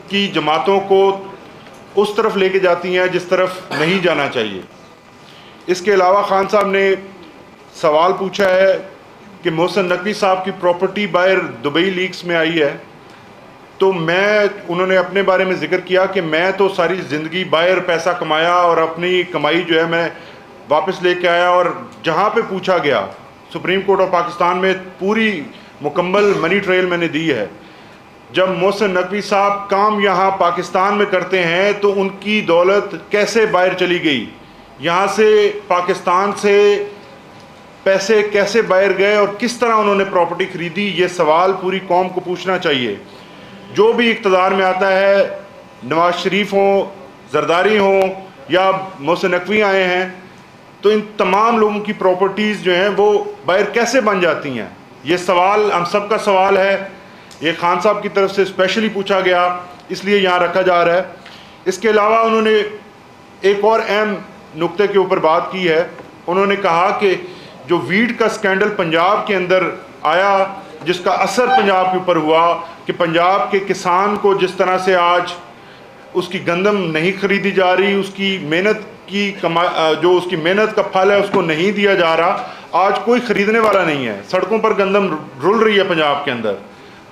کی جماعتوں کو اس طرف لے کے جاتی ہیں جس طرف نہیں جانا چاہیے. اس کے علاوہ خان صاحب نے سوال پوچھا ہے کہ محسن نقوی صاحب کی پراپرٹی باہر دبئی لیکس میں آئی ہے. تو انہوں نے اپنے بارے میں ذکر کیا کہ میں تو ساری زندگی باہر پیسہ کمایا اور اپنی کمائی جو ہے میں واپس لے کے آیا اور جہاں پہ پوچھا گیا سپریم کورٹ آف پاکستان میں پوری مکمل منی ٹریل میں نے دی ہے. جب محسن نقوی صاحب کام یہاں پاکستان میں کرتے ہیں تو ان کی دولت کیسے باہر چلی گئی، یہاں سے پاکستان سے پیسے کیسے باہر گئے اور کس طرح انہوں نے پراپرٹی خریدی، یہ سوال پوری قوم کو پوچھنا چاہیے. جو بھی اقتدار میں آتا ہے، نواز شریف ہوں، زرداری ہوں یا محسن نقوی آئے ہیں، تو ان تمام لوگوں کی پراپرٹیز جو ہیں وہ باہر کیسے بن جاتی ہیں. یہ سوال ہم سب کا سوال ہے. یہ خان صاحب کی طرف سے اسپیشلی پوچھا گیا اس لیے یہاں رکھا جا رہا ہے. اس کے علاوہ انہوں نے ایک اور اہم نقطے کے اوپر بات کی ہے. انہوں نے کہا کہ جو ویٹ کا سکینڈل پنجاب کے اندر آیا جس کا اثر پنجاب کے اوپر ہوا کہ پنجاب کے کسان کو جس طرح سے آج اس کی گندم نہیں خریدی جا رہی، اس کی محنت کی جو اس کی محنت کا پھل ہے اس کو نہیں دیا جا رہا، آج کوئی خریدنے والا نہیں ہے. سڑکوں پر گندم رل رہی ہے پنجاب کے اندر.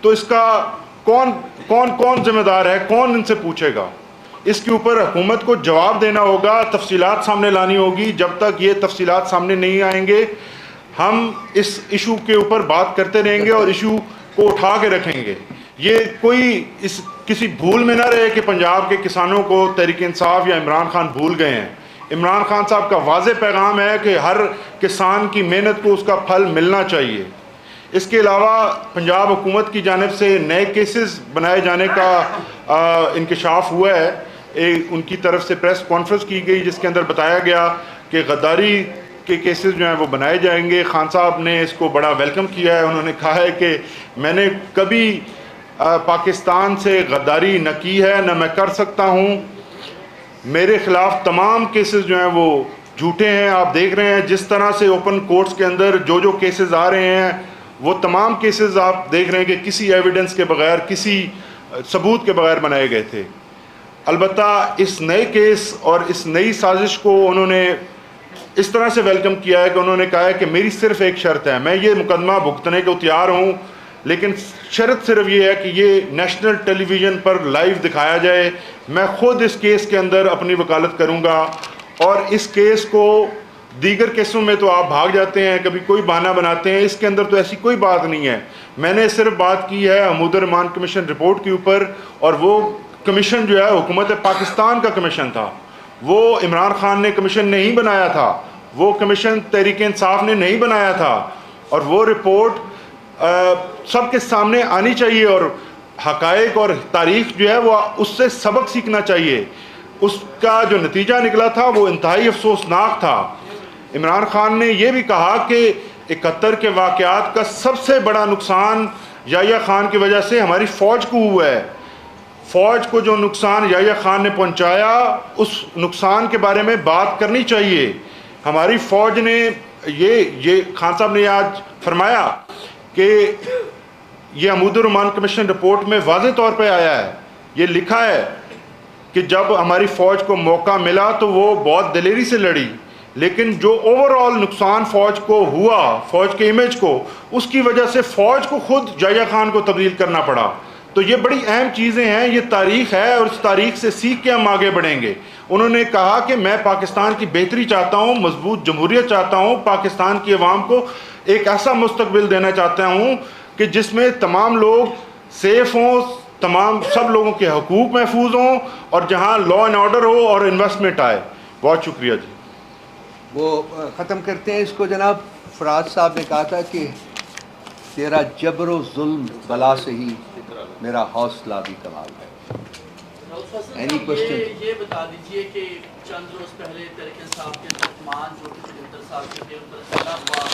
تو اس کا کون ذمہ دار ہے، کون ان سے پوچھے گا؟ اس کے اوپر حکومت کو جواب دینا ہوگا، تفصیلات سامنے لانی ہوگی. جب تک یہ تفصیلات سامنے نہیں آئیں گے ہم اس ایشو کے اوپر بات کرتے رہیں گے اور ایشو کو اٹھا کے رکھیں گے. یہ کوئی کسی بھول میں نہ رہے کہ پنجاب کے کسانوں کو تحریک انصاف یا عمران خان بھول گئے ہیں. عمران خان صاحب کا واضح پیغام ہے کہ ہر کسان کی محنت کو اس کا پھل ملنا چاہیے. اس کے علاوہ پنجاب حکومت کی جانب سے نئے کیسز بنائے جانے کا انکشاف ہوا ہے. ان کی طرف سے پریس کانفرنس کی گئی جس کے اندر بتایا گیا کہ غداری کے کیسز جو ہیں وہ بنائے جائیں گے. خان صاحب نے اس کو بڑا ویلکم کیا ہے. انہوں نے کہا ہے کہ میں نے کبھی پاکستان سے غداری نہ کی ہے نہ میں کر سکتا ہوں. میرے خلاف تمام کیسز جو ہیں وہ جھوٹے ہیں. آپ دیکھ رہے ہیں جس طرح سے اوپن کورٹس کے اندر جو کیسز آ رہے ہیں وہ تمام کیسز آپ دیکھ رہے ہیں کہ کسی ایویڈنس کے بغیر، کسی ثبوت کے بغیر بنائے گئے تھے. البتہ اس نئے کیس اور اس نئی سازش کو انہوں نے اس طرح سے ویلکم کیا ہے کہ انہوں نے کہا ہے کہ میری صرف ایک شرط ہے، میں یہ مقدمہ بھگتنے کو تیار ہوں لیکن شرط صرف یہ ہے کہ یہ نیشنل ٹیلی ویژن پر لائیو دکھایا جائے. میں خود اس کیس کے اندر اپنی وکالت کروں گا اور اس کیس کو دیگر کیسوں میں تو آپ بھاگ جاتے ہیں، کبھی کوئی بہانہ بناتے ہیں، اس کے اندر تو ایسی کوئی بات نہیں ہے. میں نے صرف بات کی ہے حمود الرحمان کمیشن رپورٹ کے اوپر اور وہ کمیشن جو ہے حکومت پاکستان کا کمیشن تھا. وہ عمران خان نے کمیشن نہیں بنایا تھا، وہ کمیشن تحریک انصاف نے نہیں بنایا تھا. اور وہ رپورٹ سب کے سامنے آنی چاہیے اور حقائق اور تاریخ جو ہے وہ اس سے سبق سیکھنا چاہیے. اس کا جو نتیجہ نکلا تھا وہ انتہائی افسوسناک تھا. عمران خان نے یہ بھی کہا کہ 71 کے واقعات کا سب سے بڑا نقصان یحییٰ خان کی وجہ سے ہماری فوج کو ہوا ہے. فوج کو جو نقصان یحییٰ خان نے پہنچایا اس نقصان کے بارے میں بات کرنی چاہیے. ہماری فوج نے یہ خان صاحب نے آج فرمایا کہ یہ عمود الرحمان کمیشن رپورٹ میں واضح طور پہ آیا ہے, یہ لکھا ہے کہ جب ہماری فوج کو موقع ملا تو وہ بہت دلیری سے لڑی, لیکن جو اوور آل نقصان فوج کو ہوا, فوج کے امیج کو, اس کی وجہ سے فوج کو خود یحییٰ خان کو تبدیل کرنا پڑا. تو یہ بڑی اہم چیزیں ہیں, یہ تاریخ ہے اور اس تاریخ سے سیکھ کے ہم آگے بڑھیں گے. انہوں نے کہا کہ میں پاکستان کی بہتری چاہتا ہوں, مضبوط جمہوریت چاہتا ہوں, پاکستان کی عوام کو ایک ایسا مستقبل دینا چاہتا ہوں کہ جس میں تمام لوگ سیف ہوں, سب لوگوں کے حقوق محفوظ ہوں اور جہاں لا اینڈ آرڈر ہو اور انویسٹمنٹ آئے. بہت شکریہ جی. وہ ختم کرتے ہیں اس کو. جناب فراز صاحب نے کہا تھا کہ تیرا جبر و ظلم بلا سے ہی میرا حوصلہ بھی کمال ہے. Any question? یہ بتا دیجئے کہ چند روز پہلے ترکن صاحب کے ترکمان جو کہ سلندر صاحب کے تھے ان پر حملہ ہوا,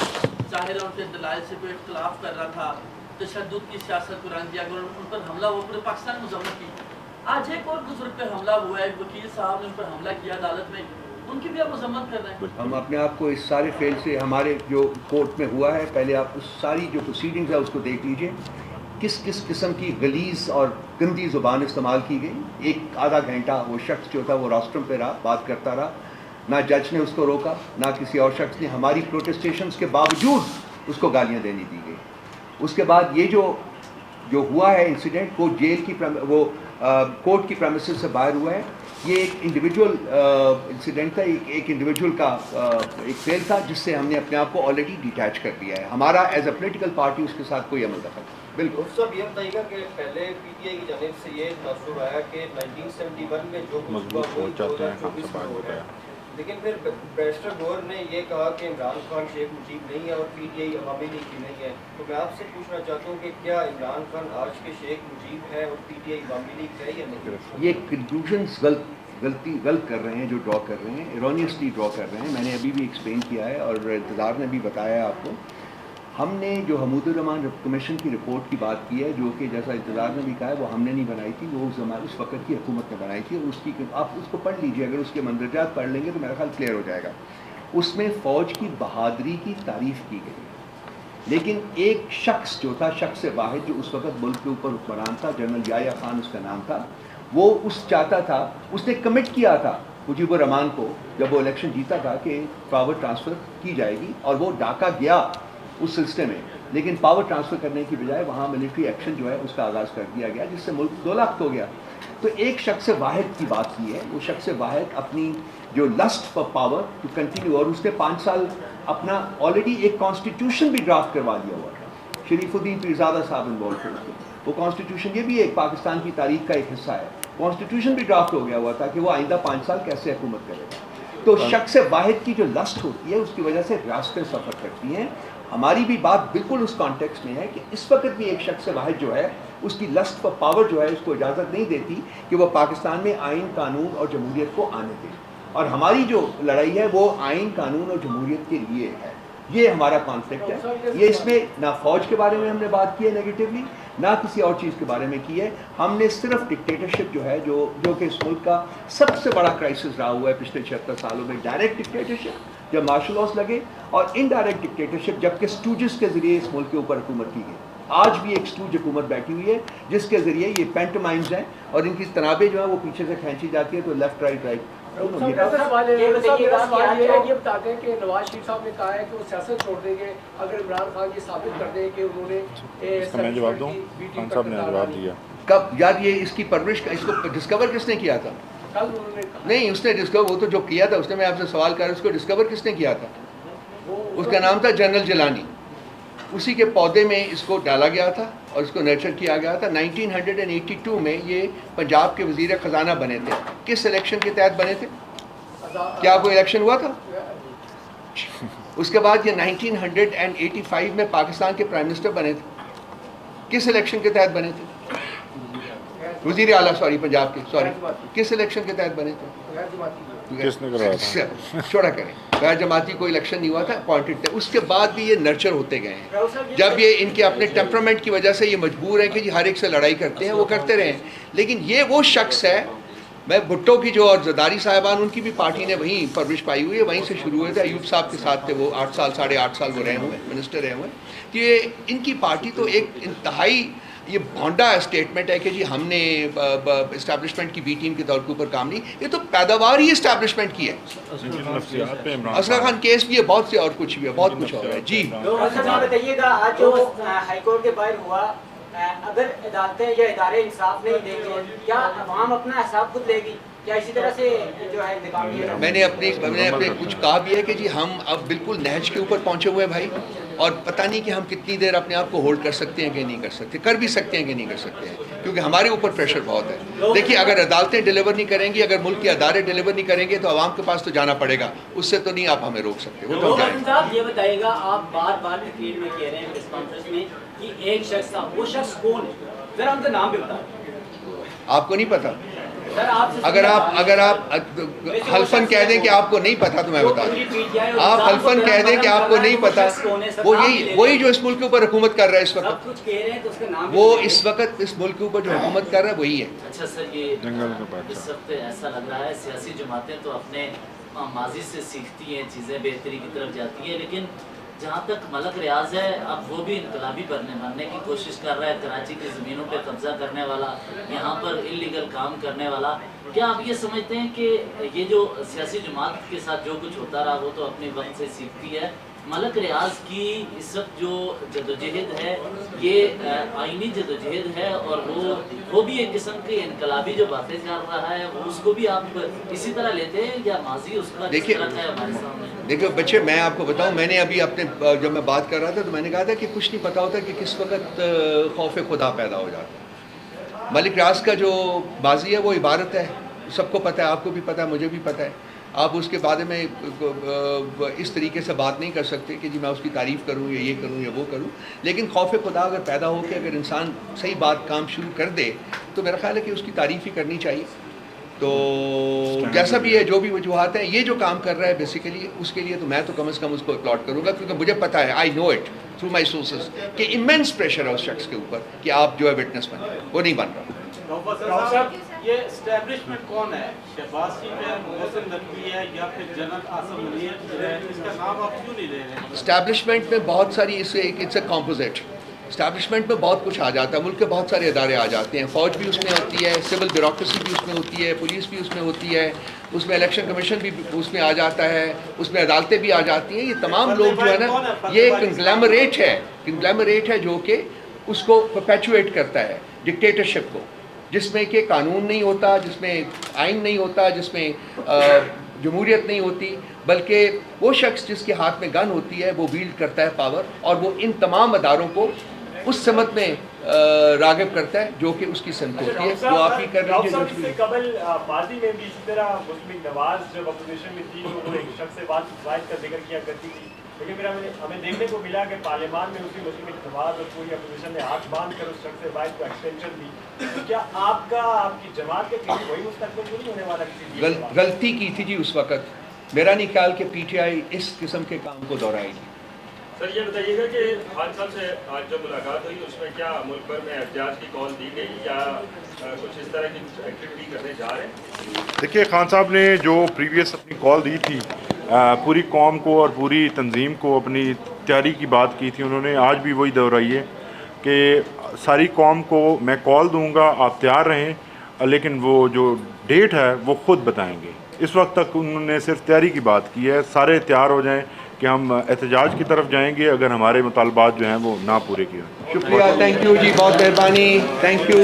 ظاہر ہے ان کے دلائل سے کوئی اختلاف کر رہا تھا, تشدد کی سیاست کو رنگ دیا, اگر ان پر حملہ ہوا پورے پاکستان مذمت کی. آج ایک اور بزرگ پہ حملہ ہوا ہے, وکیل صاحب نے ان پر حملہ کیا عدالت میں, ان کی بھی آپ مذمت کر رہے ہیں. ہم اپنے آپ کو اس سارے فیل سے, ہمارے جو کورٹ میں ہوا ہے, پہلے آپ اس ساری جو پروسیڈنگز ہے اس کو دیکھ لیجئے, کس قسم کی غلیظ اور گندی زبان استعمال کی گئی. ایک آدھا گھنٹہ وہ شخص جو تھا وہ راسترم پہ رہا, بات کرتا رہا, نہ جج نے اس کو روکا نہ کسی اور شخص نے. ہماری پروٹیسٹیشنز کے باوجود اس کو گالیاں دینی دی گئی. اس کے بعد یہ جو ہوا ہے انسیڈنٹ, وہ جیل کی وہ کورٹ کی پریمیسز سے باہر ہوا ہے. یہ ایک انڈیویجول انسیڈنٹ تھا, ایک انڈیویجول کا ایک فیل تھا جس سے ہم نے اپنے آپ کو آلریڈی ڈیٹیچ کر دیا ہے. ہمارا ایز اے پولیٹیکل پارٹی اس کے ساتھ کوئی عمل دخل. بالکل صاحب یہ بتائیے گا کہ پہلے پی ٹی آئی کی جانب سے یہ تاثر آیا کہ 1971 میں جو مضبوط ہو جاتے ہیں, خان صاحب ہو گیا, لیکن پھر بیرسٹر گور نے یہ کہا کہ عمران خان شیخ مجیب نہیں ہے اور پی ٹی آئی عوامی لیگ کی نہیں ہے. تو میں آپ سے پوچھنا چاہتا ہوں کہ کیا عمران خان آج کے شیخ مجیب ہے اور پی ٹی آئی عوامی لیگ ہے یا نہیں؟ یہ کنکلوژنس غلط کر رہے ہیں, جو ڈرا کر رہے ہیں, ایرونیسلی ڈرا کر رہے ہیں. میں نے ابھی بھی ایکسپلین کیا ہے اور انتظار نے بھی بتایا آپ کو. ہم نے جو حمود الرحمان کمیشن کی رپورٹ کی بات کی ہے, جو کہ جیسا انتظار نے بھی کہا ہے, وہ ہم نے نہیں بنائی تھی, وہ اس وقت کی حکومت نے بنائی تھی. اور اس کی آپ اس کو پڑھ لیجئے, اگر اس کے مندرجات پڑھ لیں گے تو میرا خیال کلیئر ہو جائے گا. اس میں فوج کی بہادری کی تعریف کی گئی, لیکن ایک شخص جو تھا, شخص واحد جو اس وقت ملک کے اوپر حکمران تھا, جنرل یحییٰ خان اس کا نام تھا, وہ چاہتا تھا, اس نے کمٹ کیا تھا مجیب الرحمان کو جب وہ الیکشن جیتا تھا کہ پاور ٹرانسفر کی جائے گی, اور وہ ڈھاکہ گیا اس سلسلے میں. لیکن پاور ٹرانسفر کرنے کی بجائے وہاں ملٹری ایکشن جو ہے اس کا آغاز کر دیا گیا, جس سے ملک 2 لاکھ ہو گیا. تو ایک شخص واحد کی بات کی ہے, وہ شخص واحد اپنی جو lust for power to continue, اور اس نے 5 سال اپنا آلریڈی ایک کانسٹیٹیوشن بھی ڈرافٹ کروا دیا ہوا تھا. شریف الدین پیرزادہ صاحب انوالو تھے اس میں. وہ کانسٹیٹیوشن یہ بھی ایک پاکستان کی تاریخ کا ایک حصہ ہے. کانسٹیٹیوشن بھی ڈرافٹ ہو گیا ہوا تھا کہ وہ آئندہ 5 سال کیسے حکومت کرے گا. تو شخص واحد کی جو لسٹ ہوتی ہے اس کی وجہ سے ریاستیں سفر کرتی ہیں. ہماری بھی بات بالکل اس کانٹیکسٹ میں ہے کہ اس وقت بھی ایک شخص واحد جو ہے اس کی لسٹ پر پاور جو ہے اس کو اجازت نہیں دیتی کہ وہ پاکستان میں آئین, قانون اور جمہوریت کو آنے دے. اور ہماری جو لڑائی ہے وہ آئین, قانون اور جمہوریت کے لیے ہے. یہ ہمارا کانفلکٹ ہے. یہ اس میں نہ فوج کے بارے میں ہم نے بات کی ہے نیگیٹیولی, نہ کسی اور چیز کے بارے میں کی ہے. ہم نے صرف ڈکٹیٹرشپ جو ہے جو کہ اس ملک کا سب سے بڑا کرائسس رہا ہوا ہے پچھلے 76 سالوں میں, ڈائریکٹ ڈکٹیٹرشپ جب مارشل لاس لگے, اور انڈائریکٹ ڈکٹیٹرشپ جب کہ اسٹوجز کے ذریعے اس ملک کے اوپر حکومت کی گئی. آج بھی ایک اسٹوج حکومت بیٹھی ہوئی ہے جس کے ذریعے یہ پینٹومائمز ہیں اور ان کی تنابیں جو ہیں وہ پیچھے سے کھینچی جاتی ہے, تو لیفٹ رائٹ رائٹ. یہ بتاتے ہیں کہ نواز شریف صاحب نے کہا ہے کہ وہ سیاست چھوڑ دیں گے اگر عمران خان یہ ثابت کر دیں کہ انہوں نے. اس کا میں جواب دوں, خان صاحب نے جواب دیا. کب یار یہ اس کی پرورش, اس کو ڈسکور کس نے کیا تھا؟ نہیں, اس نے ڈسکور, وہ تو جو کیا تھا اس نے, میں آپ سے سوال کر رہا ہوں, اس کو ڈسکور کس نے کیا تھا؟ اس کا نام تھا جنرل جیلانی. اسی کے پودے میں اس کو ڈالا گیا تھا اور اس کو نرچر کیا گیا تھا. 1982 میں یہ پنجاب کے وزیر خزانہ بنے تھے. کس الیکشن کے تحت بنے تھے؟ کیا کوئی الیکشن ہوا تھا؟ اس کے بعد یہ 1985 میں پاکستان کے پرائم منسٹر بنے تھے. کس الیکشن کے تحت بنے تھے؟ وزیر اعلیٰ پنجاب کے کس الیکشن کے تحت بنے تھے؟ کس نے کرایا تھا؟ چھوڑا کریں, غیر جماعتی کوئی الیکشن نہیں ہوا تھا, اپوائنٹڈ تھے. اس کے بعد بھی یہ نرچر ہوتے گئے ہیں. جب یہ ان کے اپنے ٹیمپرامنٹ کی وجہ سے یہ مجبور ہیں کہ جی ہر ایک سے لڑائی کرتے ہیں, وہ کرتے رہے. لیکن یہ وہ شخص ہے, میں بھٹو کی جو اور زرداری صاحبان ان کی بھی پارٹی نے وہیں پرورش پائی ہوئی ہے, وہیں سے شروع ہوئے تھے. ایوب صاحب کے ساتھ تھے وہ 8 سال 8.5 سال وہ رہے ہوئے منسٹر رہے ہوئے. یہ ان کی پارٹی تو ایک انتہائی یہ بھونڈا اسٹیٹمنٹ ہے کہ جی ہم نے اسٹیبلشمنٹ کی بی ٹیم کے طور کے اوپر کام نہیں. یہ تو پیداوار ہی اسٹیبلشمنٹ کی ہے. اسغر خان کیس بھی ہے, بہت سے اور کچھ بھی ہے, بہت کچھ اور ہے. جی بتائیے گا, آج جو ہائی کورٹ کے باہر ہوا, اگر عدالتیں یا ادارے انصاف نہیں دیں گے, کیا عوام اپنا حساب خود لے گی؟ کیا اسی طرح سے جو ہے انتقام یہ میں نے اپنے کچھ کہا بھی ہے کہ جی ہم اب بالکل نہج کے اوپر پہنچے ہوئے ہیں بھائی, اور پتہ نہیں کہ ہم کتنی دیر اپنے آپ کو ہولڈ کر سکتے ہیں کہ نہیں کر سکتے. کر بھی سکتے ہیں کہ نہیں کر سکتے ہیں, کیونکہ ہمارے اوپر پریشر بہت ہے. دیکھیے اگر عدالتیں ڈیلیور نہیں کریں گی, اگر ملک کے ادارے ڈیلیور نہیں کریں گے, تو عوام کے پاس تو جانا پڑے گا. اس سے تو نہیں آپ ہمیں روک سکتے. وہ تو صاحب یہ بتائیے گا, آپ بار بار تقریر میں کہہ رہے ہیں پریس کانفرنس میں کہ ایک شخص تھا, وہ شخص کون ہے؟ ذرا ہم کا نام بھی بتائیں. آپ کو نہیں پتا؟ اگر آپ حلفاً کہہ دیں کہ آپ کو نہیں پتا تو میں بتا دوں. آپ حلفاً کہہ دیں کہ آپ کو نہیں پتا, وہی جو اس ملک کے اوپر حکومت کر رہا ہے اس وقت, وہ اس وقت اس ملک کے اوپر جو حکومت کر رہا ہے وہی ہے. اچھا سر, یہ اس وقت ایسا لگ رہا ہے سیاسی جماعتیں تو اپنے ماضی سے سیکھتی ہیں, چیزیں بہتری کی طرف جاتی ہیں, لیکن جہاں تک ملک ریاض ہے, اب وہ بھی انقلابی بننے کی کوشش کر رہا ہے. کراچی کی زمینوں پہ قبضہ کرنے والا, یہاں پر انلیگل کام کرنے والا. کیا آپ یہ سمجھتے ہیں کہ یہ جو سیاسی جماعت کے ساتھ جو کچھ ہوتا رہا وہ تو اپنے وقت سے سیکھتی ہے, ملک ریاض کی اس وقت جو جدوجہد ہے یہ آئینی جدوجہد ہے, اور وہ بھی ایک قسم کی انقلابی جو باتیں کر رہا ہے, وہ اس کو بھی آپ اسی طرح لیتے ہیں یا ماضی اس کا جس طرح کا ہے ہمارے سامنے؟ دیکھو بچے, میں آپ کو بتاؤں, میں نے ابھی اپنے جب میں بات کر رہا تھا تو میں نے کہا تھا کہ کچھ نہیں پتا ہوتا کہ کس وقت خوف خدا پیدا ہو جاتا ہے. ملک ریاض کا جو ماضی ہے وہ عبارت ہے, سب کو پتہ ہے, آپ کو بھی پتہ ہے, مجھے بھی پتہ ہے. آپ اس کے بارے میں اس طریقے سے بات نہیں کر سکتے کہ جی میں اس کی تعریف کروں یا یہ کروں یا وہ کروں. لیکن خوف خدا اگر پیدا ہو کے اگر انسان صحیح بات کام شروع کر دے تو میرا خیال ہے کہ اس کی تعریف ہی کرنی چاہیے. تو جیسا بھی ہے, جو بھی وجوہات ہیں, یہ جو کام کر رہا ہے بیسیکلی اس کے لیے تو میں تو کم از کم اس کو اپلاڈ کروں گا, کیونکہ مجھے پتہ ہے, آئی نو اٹ تھرو مائی سورسز, کہ امینس پریشر ہے اس شخص کے اوپر کہ آپ جو ہے وٹنس بنیں. وہ نہیں بن رہا. یہ اسٹیبلشمنٹ کون ہے؟ شہباز شریف ہے, محسن نقوی ہے, یا پھر جنرل عاصم منیر ہے؟ اس کا نام آپ کیوں نہیں لے رہے ہیں؟ اسٹیبلشمنٹ میں بہت ساری اٹس اے کمپوزٹ. اسٹیبلشمنٹ میں بہت کچھ آ جاتا ہے, ملک کے بہت سارے ادارے آ جاتے ہیں. فوج بھی اس میں ہوتی ہے, سول بیوروکریسی بھی اس میں ہوتی ہے, پولیس بھی اس میں ہوتی ہے, اس میں الیکشن کمیشن بھی اس میں آ جاتا ہے, اس میں عدالتیں بھی آ جاتی ہیں. یہ تمام لوگ جو ہے نا, یہ کنگلیمریٹ ہے جو کہ اس کو پرپیچویٹ کرتا ہے ڈکٹیٹرشپ کو, جس میں کہ قانون نہیں ہوتا, جس میں آئین نہیں ہوتا, جس میں جمہوریت نہیں ہوتی, بلکہ وہ شخص جس کے ہاتھ میں گن ہوتی ہے وہ ویلڈ کرتا ہے پاور, اور وہ ان تمام اداروں کو اس سمت میں راغب کرتا ہے جو کہ اس کی سمت ہوتی ہے. وہ آپ ہی کر لیجیے. قبل ماضی میں بھی اسی طرح مسلم نواز جب اپوزیشن میں تھی وہ ایک شخص سے بات کا ذکر کیا کرتی تھی, لیکن پھر ہمیں دیکھنے کو ملا کہ پارلیمان میں اسی مسلم نواز اور پوری اپوزیشن نے ہاتھ باندھ کر اس شخص سے بات کو ایکسٹینشن دی. کیا آپ کی جماعت کے پیچھے وہی مستقبل کو نہیں ہونے والا کسی غلطی کی تھی جی اس وقت؟ میرا نہیں خیال کہ پی ٹی آئی اس قسم کے کام کو دہرائے گی. سر یہ بتائیے گا کہ خان صاحب سے آج جو ملاقات ہوئی اس میں کیا ملک بھر میں احتجاج کی کال دی گئی یا کچھ اس طرح کی ایکٹیویٹی کرنے جا رہے ہیں؟ دیکھیے خان صاحب نے جو پریویس اپنی کال دی تھی, پوری قوم کو اور پوری تنظیم کو اپنی تیاری کی بات کی تھی, انہوں نے آج بھی وہی دہرائی ہے کہ ساری قوم کو میں کال دوں گا, آپ تیار رہیں, لیکن وہ جو ڈیٹ ہے وہ خود بتائیں گے. اس وقت تک انہوں نے صرف تیاری کی بات کی ہے. سارے تیار ہو جائیں کہ ہم احتجاج کی طرف جائیں گے اگر ہمارے مطالبات جو ہیں وہ نہ پورے کیے. شکریہ, تھینک یو جی, بہت مہربانی, تھینک یو.